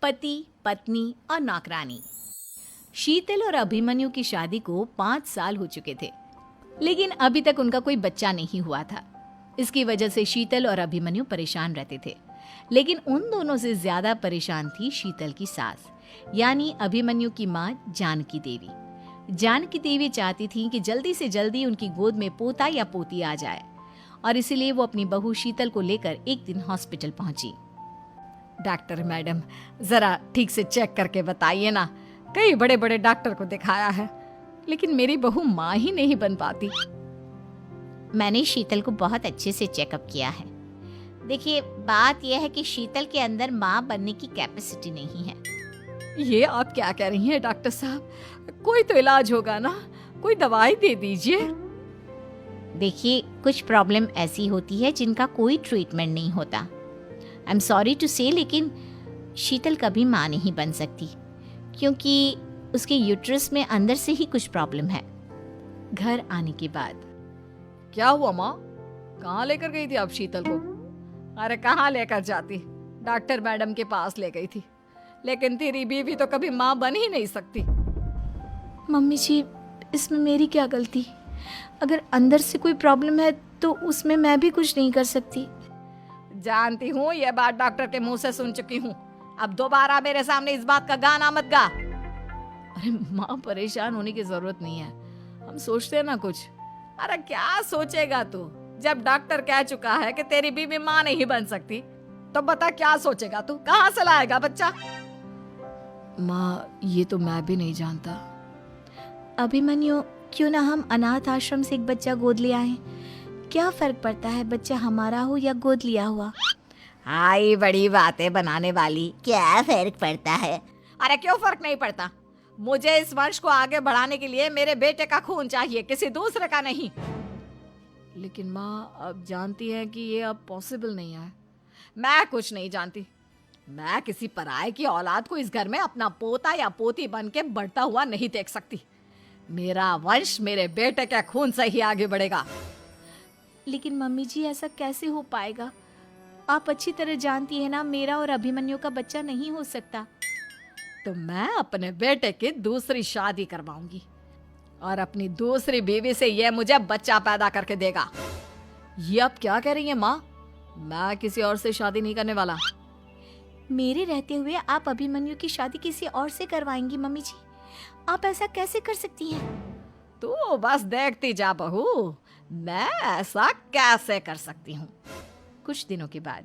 पति, पत्नी और नौकरानी। शीतल और अभिमन्यु की शादी को 5 साल हो चुके थे, लेकिन अभी तक उनका कोई बच्चा नहीं हुआ था। इसकी वजह से शीतल और अभिमन्यु परेशान रहते थे, लेकिन उन दोनों से ज्यादा परेशान थी शीतल की सास, यानी अभिमन्यु की माँ जानकी देवी। जानकी देवी चाहती थी कि जल्दी से जल्दी उनकी गोद में पोता या पोती आ जाए, और इसीलिए वो अपनी बहू शीतल को लेकर एक दिन हॉस्पिटल पहुंची। डॉक्टर मैडम, जरा ठीक से चेक करके बताइए ना। कई बड़े बड़े डॉक्टर को दिखाया है, लेकिन मेरी बहू माँ ही नहीं बन पाती। मैंने शीतल को बहुत अच्छे से चेकअप किया है। देखिए, बात यह है कि शीतल के अंदर माँ बनने की कैपेसिटी नहीं है। ये आप क्या कह रही हैं डॉक्टर साहब? कोई तो इलाज होगा ना, कोई दवाई दे दीजिए। देखिए, कुछ प्रॉब्लम ऐसी होती है जिनका कोई ट्रीटमेंट नहीं होता। आई एम सॉरी टू से, लेकिन शीतल कभी माँ नहीं बन सकती, क्योंकि उसके यूट्रस में अंदर से ही कुछ प्रॉब्लम है। घर आने के बाद क्या हुआ माँ? कहाँ लेकर गई थी आप शीतल को? अरे कहाँ लेकर जाती, डॉक्टर मैडम के पास ले गई थी, लेकिन तेरी बीवी तो कभी माँ बन ही नहीं सकती। मम्मी जी, इसमें मेरी क्या गलती? अगर अंदर से कोई प्रॉब्लम है तो उसमें मैं भी कुछ नहीं कर सकती। जानती हूँ, ये बात डॉक्टर के मुंह से सुन चुकी हूँ। अब दोबारा मेरे सामने इस बात का गाना मत गा। अरे माँ, परेशान होने की जरूरत नहीं है, हम सोचते हैं ना कुछ। अरे क्या सोचेगा तू? जब डॉक्टर कह चुका है कि तेरी बीवी माँ नहीं बन सकती, तो बता क्या सोचेगा तू? कहाँ से लाएगा बच्चा? माँ, ये तो मैं भी नहीं जानता। अभिमन्यु, क्यों ना हम अनाथ आश्रम से एक बच्चा गोद ले आए? क्या फर्क पड़ता है बच्चा हमारा हो या गोद लिया हुआ? हाय, बड़ी बातें बनाने वाली। क्या फर्क पड़ता है? अरे क्यों फर्क नहीं पड़ता? मुझे इस वंश को आगे बढ़ाने के लिए मेरे बेटे का खून चाहिए, किसी दूसरे का नहीं। लेकिन माँ, आप जानती हैं कि ये अब पॉसिबल नहीं है। मैं कुछ नहीं जानती। मैं किसी पराये की औलाद को इस घर में अपना पोता या पोती बन के बढ़ता हुआ नहीं देख सकती। मेरा वंश मेरे बेटे के खून से ही आगे बढ़ेगा। लेकिन मम्मी जी, ऐसा कैसे हो पाएगा? आप अच्छी तरह जानती है ना, मेरा और अभिमन्यु का बच्चा नहीं हो सकता। तो मैं अपने बेटे की दूसरी शादी करवाऊंगी, और अपनी दूसरी बीवी से ये मुझे बच्चा पैदा करके देगा। ये आप क्या कह रही हैं माँ? मैं किसी और से शादी नहीं करने वाला। मेरे रहते हुए आप अभिमन्यु की शादी किसी और से करवाएंगी? मम्मी जी, आप ऐसा कैसे कर सकती हैं? तू बस देखती जा बहू, मैं ऐसा कैसे कर सकती हूँ। कुछ दिनों के बाद,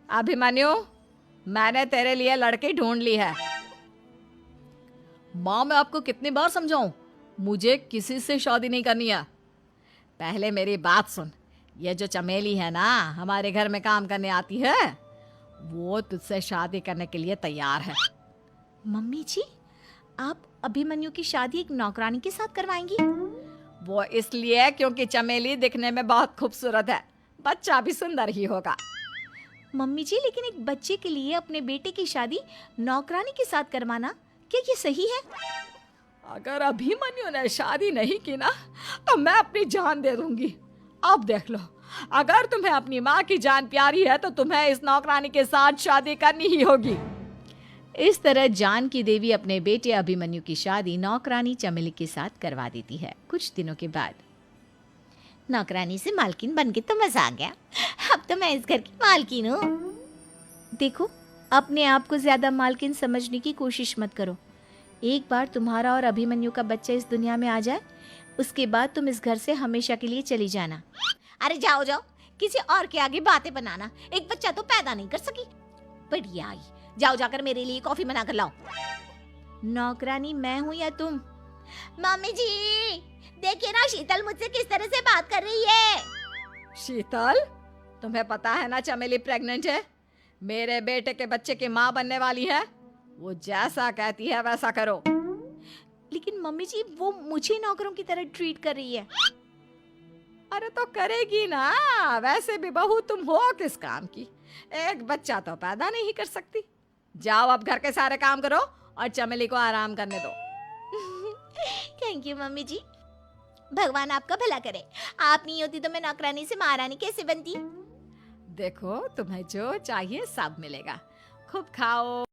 अभिमन्यु, मैंने तेरे लिए लड़की ढूंढ ली है। माँ, मैं आपको कितनी बार समझाऊं, मुझे किसी से शादी नहीं करनी है। पहले मेरी बात सुन। ये जो चमेली है ना, हमारे घर में काम करने आती है, वो तुझसे शादी करने के लिए तैयार है। मम्मी जी, आप अभिमन्यु की शादी एक नौकरानी के साथ करवाएंगी? वो इसलिए क्योंकि चमेली दिखने में बहुत खूबसूरत है, बच्चा भी सुंदर ही होगा। मम्मी जी, लेकिन एक बच्चे के लिए अपने बेटे की शादी नौकरानी के साथ करवाना, क्या ये सही है? अगर अभिमन्यु ने शादी नहीं की ना, तो मैं अपनी जान दे दूंगी। अब देख लो, अगर तुम्हें अपनी माँ की जान प्यारी है तो तुम्हें इस नौकरानी के साथ शादी करनी ही होगी। इस तरह जानकी देवी अपने बेटे अभिमन्यु की शादी नौकरानी चमेली के साथ करवा देती है। कुछ दिनों के बाद, नौकरानी से मालकिन बन के तो मजा आ गया। अब तो मैं इस घर की मालकिन हूँ। देखो, अपने आप को ज्यादा मालकिन समझने की कोशिश मत करो। एक बार तुम्हारा और अभिमन्यु का बच्चा इस दुनिया में आ जाए, उसके बाद तुम इस घर से हमेशा के लिए चली जाना। अरे जाओ जाओ, किसी और के आगे बातें बनाना। एक बच्चा तो पैदा नहीं कर सकी, बढ़िया आई। जाओ जाकर मेरे लिए कॉफी बना कर लाओ। नौकरानी मैं हूँ या तुम? मम्मी जी, देखिए ना, शीतल मुझसे किस तरह से बात कर रही है। शीतल, तुम्हें पता है ना चमेली प्रेग्नेंट है, मेरे बेटे के बच्चे की माँ बनने वाली है। वो जैसा कहती है वैसा करो। लेकिन मम्मी जी, वो मुझे नौकरों की तरह ट्रीट कर रही है। अरे तो करेगी ना, वैसे भी बहू तुम हो किस काम की? एक बच्चा तो पैदा नहीं कर सकती। जाओ अब घर के सारे काम करो और चमेली को आराम करने दो। थैंक यू मम्मी जी, भगवान आपका भला करे। आप नहीं होती तो मैं नौकरानी से महारानी कैसे बनती। देखो, तुम्हें जो चाहिए सब मिलेगा। खूब खाओ।